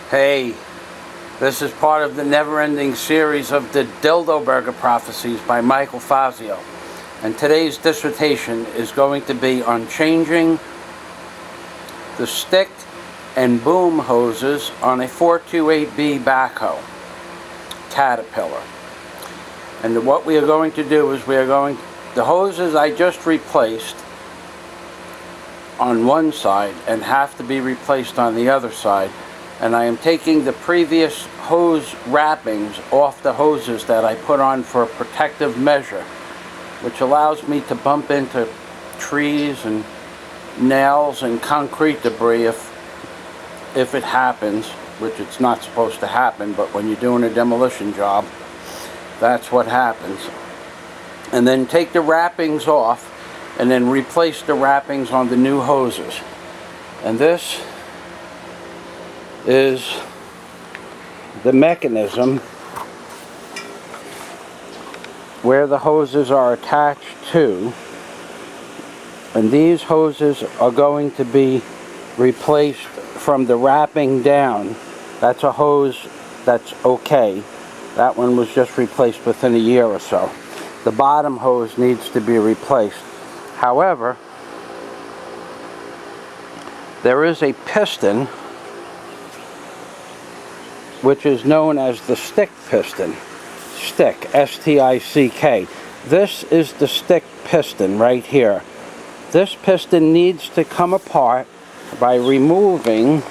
Hey, this is part of the never-ending series of the Dildo Burger Prophecies by Michael Fazio. And today's dissertation is going to be on changing the stick and boom hoses on a 428B backhoe, Caterpillar. And what we are going to do is the hoses I just replaced on one side and have to be replaced on the other side. And I am taking the previous hose wrappings off the hoses that I put on for a protective measure, which allows me to bump into trees and nails and concrete debris if it happens, which it's not supposed to happen, but when you're doing a demolition job, that's what happens. And then take the wrappings off and then replace the wrappings on the new hoses. And this is the mechanism where the hoses are attached to, and these hoses are going to be replaced from the wrapping down. That's a hose that's okay. That one was just replaced within a year or so. The bottom hose needs to be replaced. However, there is a piston which is known as the stick piston. Stick, S-T-I-C-K. This is the stick piston right here. This piston needs to come apart by removing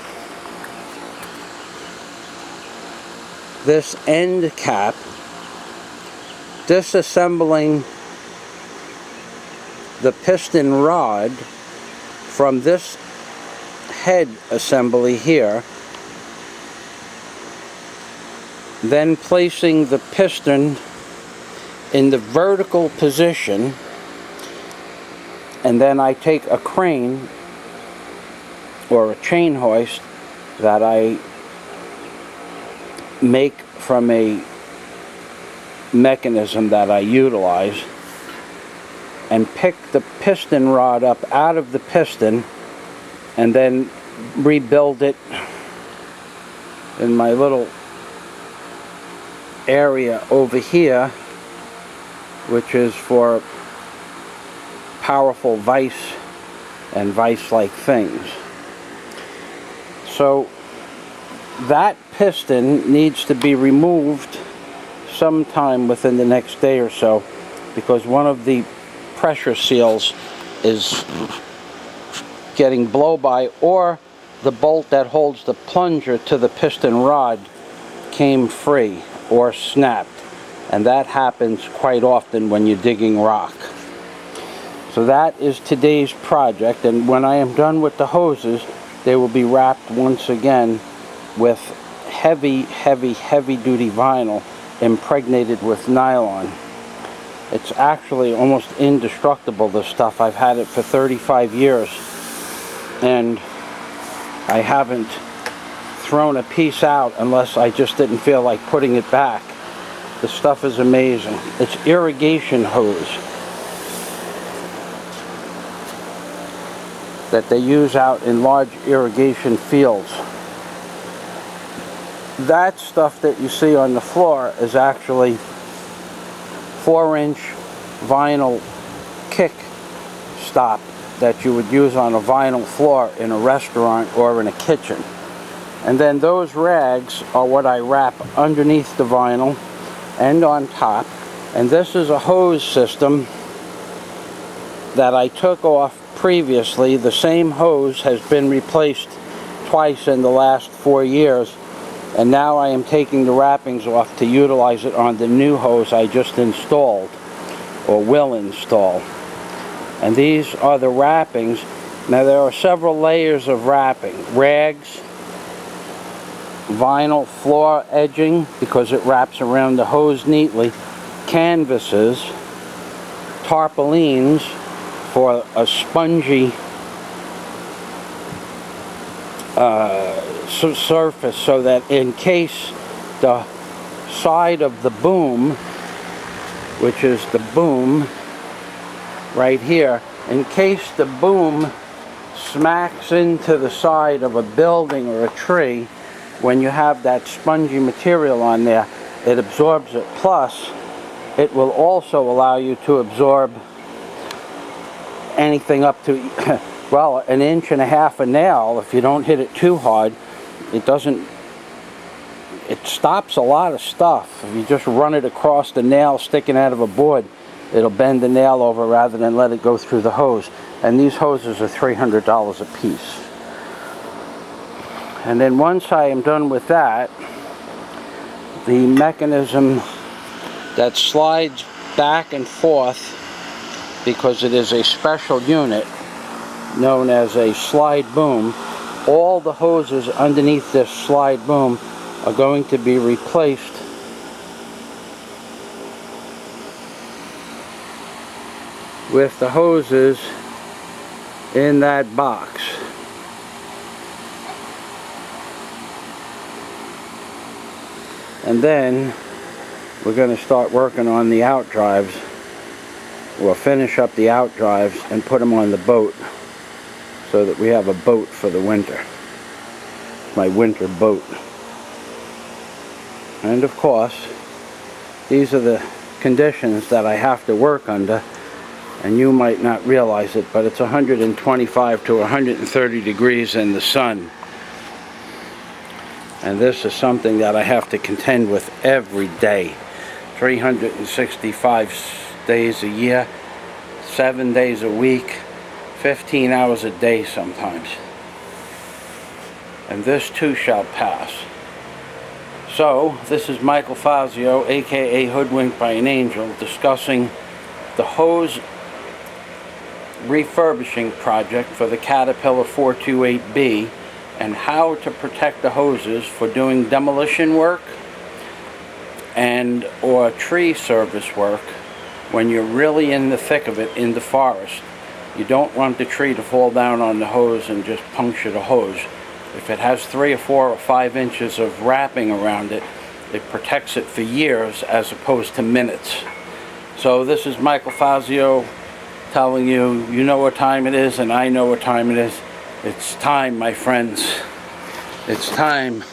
this end cap, disassembling the piston rod from this head assembly here, then placing the piston in the vertical position, and then I take a crane or a chain hoist that I make from a mechanism that I utilize and pick the piston rod up out of the piston and then rebuild it in my little area over here, which is for powerful vice and vice-like things. So that piston needs to be removed sometime within the next day or so, because one of the pressure seals is getting blow-by, or the bolt that holds the plunger to the piston rod came free or snapped, and that happens quite often when you're digging rock. So that is today's project, and when I am done with the hoses, they will be wrapped once again with heavy duty vinyl impregnated with nylon. It's actually almost indestructible, this stuff. I've had it for 35 years and I haven't thrown a piece out unless I just didn't feel like putting it back. The stuff is amazing. It's irrigation hose that they use out in large irrigation fields. That stuff that you see on the floor is actually 4-inch vinyl kick stop that you would use on a vinyl floor in a restaurant or in a kitchen. And then those rags are what I wrap underneath the vinyl and on top. And this is a hose system that I took off previously. The same hose has been replaced twice in the last 4 years. And now I am taking the wrappings off to utilize it on the new hose I just installed, or will install. And these are the wrappings. Now there are several layers of wrapping. Rags, vinyl floor edging, because it wraps around the hose neatly, canvases, tarpaulins for a spongy surface, so that in case the side of the boom, which is the boom right here, in case the boom smacks into the side of a building or a tree when you have that spongy material on there, it absorbs it. Plus, it will also allow you to absorb anything up to, well, 1.5 inches of nail. If you don't hit it too hard, it stops a lot of stuff. If you just run it across the nail sticking out of a board, it'll bend the nail over rather than let it go through the hose. And these hoses are $300 a piece. And then once I am done with that, the mechanism that slides back and forth, because it is a special unit known as a slide boom, all the hoses underneath this slide boom are going to be replaced with the hoses in that box. And then we're going to start working on the out drives. We'll finish up the out drives and put them on the boat so that we have a boat for the winter. My winter boat. And of course, these are the conditions that I have to work under, and you might not realize it, but it's 125 to 130 degrees in the sun. And this is something that I have to contend with every day. 365 days a year, 7 days a week, 15 hours a day sometimes. And this too shall pass. So, this is Michael Fazio, aka Hoodwinked by an Angel, discussing the hose refurbishing project for the Caterpillar 428B and how to protect the hoses for doing demolition work and or tree service work when you're really in the thick of it in the forest. You don't want the tree to fall down on the hose and just puncture the hose. If it has 3 or 4 or 5 inches of wrapping around it, it protects it for years as opposed to minutes. So this is Michael Fazio telling you, you know what time it is and I know what time it is. It's time, my friends. It's time.